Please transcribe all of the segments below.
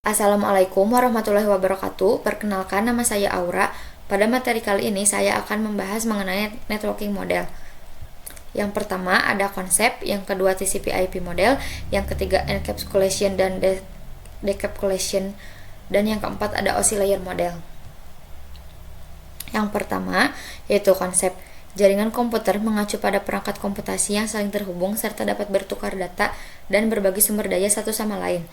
Assalamualaikum warahmatullahi wabarakatuh. Perkenalkan, nama saya Aura. Pada materi kali ini saya akan membahas mengenai networking model. Yang pertama ada konsep, yang kedua TCP/IP model, yang ketiga encapsulation dan decapsulation, dan yang keempat ada oscillator model. Yang pertama yaitu konsep. Jaringan komputer mengacu pada perangkat komputasi yang saling terhubung serta dapat bertukar data dan berbagi sumber daya satu sama lain.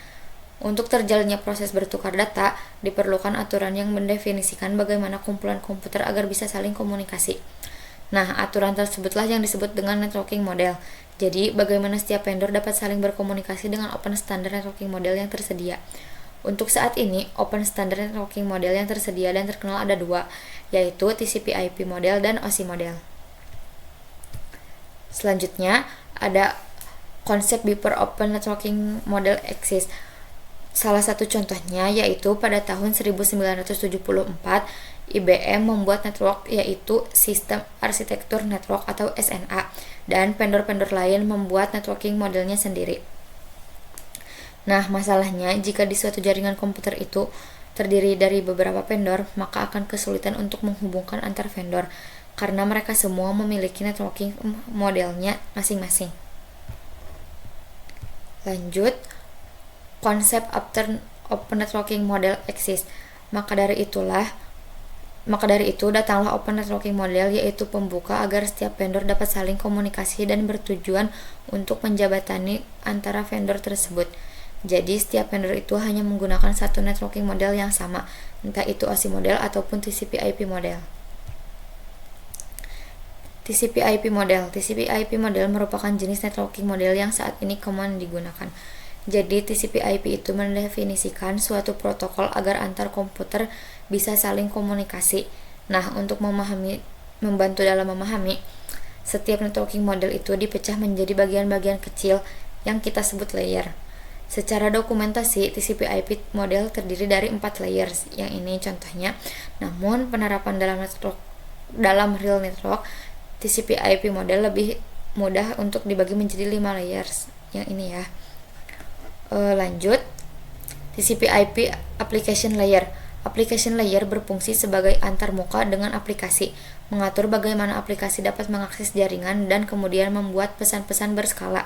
Untuk terjalannya proses bertukar data, diperlukan aturan yang mendefinisikan bagaimana kumpulan komputer agar bisa saling komunikasi. Nah, aturan tersebutlah yang disebut dengan networking model. Jadi, bagaimana setiap vendor dapat saling berkomunikasi dengan open standard networking model yang tersedia. Untuk saat ini, open standard networking model yang tersedia dan terkenal ada dua, yaitu TCP/IP model dan OSI model. Selanjutnya, ada konsep Before Open Networking Model exist. Salah satu contohnya yaitu pada tahun 1974 IBM membuat network yaitu Sistem Arsitektur Network atau SNA, dan vendor-vendor lain membuat networking modelnya sendiri. Nah, masalahnya jika di suatu jaringan komputer itu terdiri dari beberapa vendor, maka akan kesulitan untuk menghubungkan antar vendor karena mereka semua memiliki networking modelnya masing-masing. Lanjut, konsep after open networking model exist. Maka dari itu datanglah open networking model, yaitu pembuka agar setiap vendor dapat saling komunikasi dan bertujuan untuk menjabatani antara vendor tersebut. Jadi setiap vendor itu hanya menggunakan satu networking model yang sama, entah itu OSI model ataupun TCP/IP model. TCP/IP model. TCP/IP model merupakan jenis networking model yang saat ini common digunakan. Jadi TCP/IP itu mendefinisikan suatu protokol agar antar komputer bisa saling komunikasi. Nah, untuk membantu dalam memahami, setiap networking model itu dipecah menjadi bagian-bagian kecil yang kita sebut layer. Secara dokumentasi, TCP/IP model terdiri dari 4 layers. Yang ini contohnya. Namun, penerapan dalam real network, TCP/IP model lebih mudah untuk dibagi menjadi 5 layers. Yang ini ya. Lanjut, TCP/IP Application Layer. Application Layer berfungsi sebagai antarmuka dengan aplikasi, mengatur bagaimana aplikasi dapat mengakses jaringan dan kemudian membuat pesan-pesan berskala.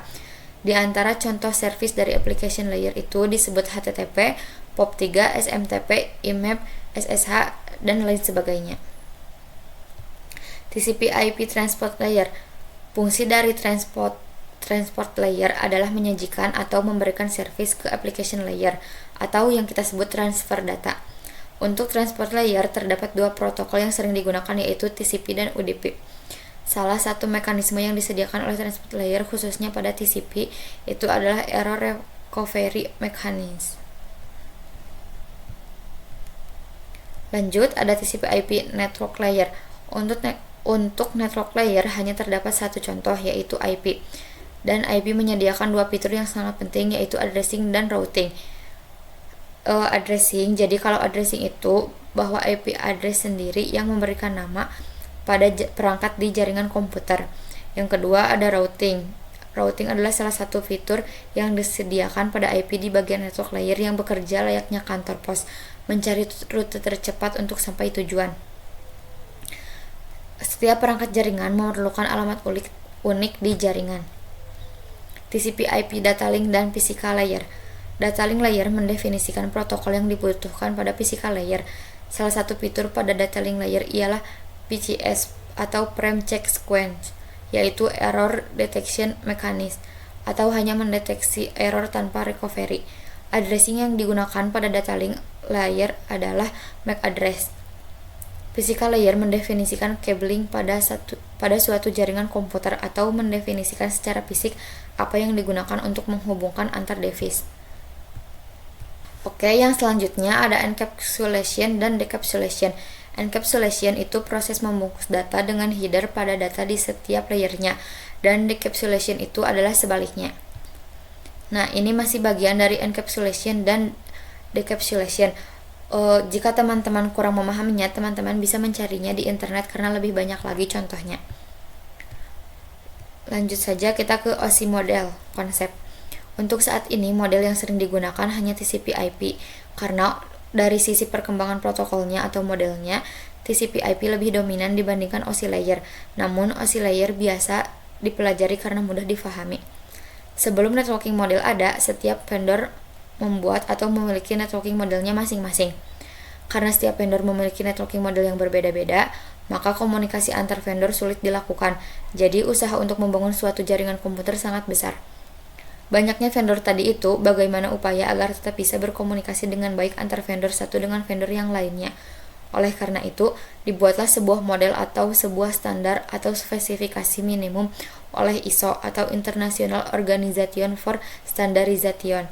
Di antara contoh service dari Application Layer itu disebut HTTP, POP3, SMTP, IMAP, SSH, dan lain sebagainya. TCP/IP Transport Layer. Fungsi dari transport layer adalah menyajikan atau memberikan service ke application layer atau yang kita sebut transfer data. Untuk transport layer terdapat dua protokol yang sering digunakan, yaitu TCP dan UDP. Salah satu mekanisme yang disediakan oleh transport layer khususnya pada TCP itu adalah error recovery mechanism. Lanjut, ada TCP/IP network layer. Untuk network layer hanya terdapat satu contoh, yaitu IP. Dan IP menyediakan dua fitur yang sangat penting, yaitu addressing dan routing. Addressing, jadi kalau addressing itu bahwa IP address sendiri yang memberikan nama pada perangkat di jaringan komputer. Yang kedua ada routing. Routing adalah salah satu fitur yang disediakan pada IP di bagian network layer yang bekerja layaknya kantor pos, mencari rute tercepat untuk sampai tujuan. Setiap perangkat jaringan memerlukan alamat unik di jaringan. TCP/IP Data Link dan Physical Layer. Data Link Layer mendefinisikan protokol yang dibutuhkan pada Physical Layer. Salah satu fitur pada Data Link Layer ialah PCS atau Frame Check Sequence, yaitu Error Detection Mechanism, atau hanya mendeteksi error tanpa recovery. Addressing yang digunakan pada Data Link Layer adalah MAC address. Physical Layer mendefinisikan cabling pada suatu jaringan komputer atau mendefinisikan secara fisik apa yang digunakan untuk menghubungkan antar device. Oke, yang selanjutnya ada encapsulation dan decapsulation. Encapsulation itu proses membungkus data dengan header pada data di setiap layernya, dan decapsulation itu adalah sebaliknya. Nah, ini masih bagian dari encapsulation dan decapsulation. Jika teman-teman kurang memahaminya, teman-teman bisa mencarinya di internet karena lebih banyak lagi contohnya. Lanjut saja kita ke OSI model konsep. Untuk saat ini, model yang sering digunakan hanya TCP/IP karena dari sisi perkembangan protokolnya atau modelnya, TCP/IP lebih dominan dibandingkan OSI layer. Namun, OSI layer biasa dipelajari karena mudah difahami. Sebelum networking model ada, setiap vendor membuat atau memiliki networking modelnya masing-masing. Karena setiap vendor memiliki networking model yang berbeda-beda, maka komunikasi antar vendor sulit dilakukan. Jadi, usaha untuk membangun suatu jaringan komputer sangat besar. Banyaknya vendor tadi itu, bagaimana upaya agar tetap bisa berkomunikasi dengan baik antar vendor satu dengan vendor yang lainnya. Oleh karena itu, dibuatlah sebuah model atau sebuah standar atau spesifikasi minimum oleh ISO atau International Organization for Standardization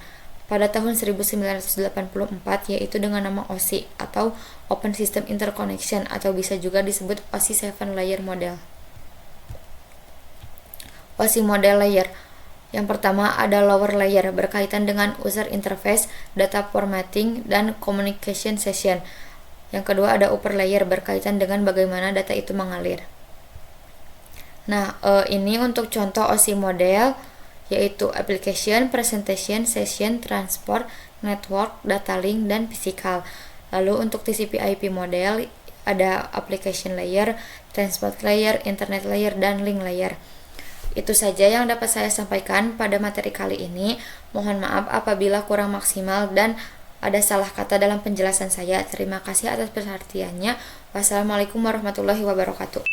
pada tahun 1984, yaitu dengan nama OSI atau Open System Interconnection, atau bisa juga disebut OSI 7 Layer Model. OSI Model Layer. Yang pertama ada lower layer, berkaitan dengan user interface, data formatting, dan communication session. Yang kedua ada upper layer, berkaitan dengan bagaimana data itu mengalir. Nah, ini untuk contoh OSI model, yaitu application, presentation, session, transport, network, data link, dan physical. Lalu untuk TCP/IP model ada application layer, transport layer, internet layer, dan link layer. Itu saja yang dapat saya sampaikan pada materi kali ini. Mohon maaf apabila kurang maksimal dan ada salah kata dalam penjelasan saya. Terima kasih atas perhatiannya. Wassalamualaikum warahmatullahi wabarakatuh.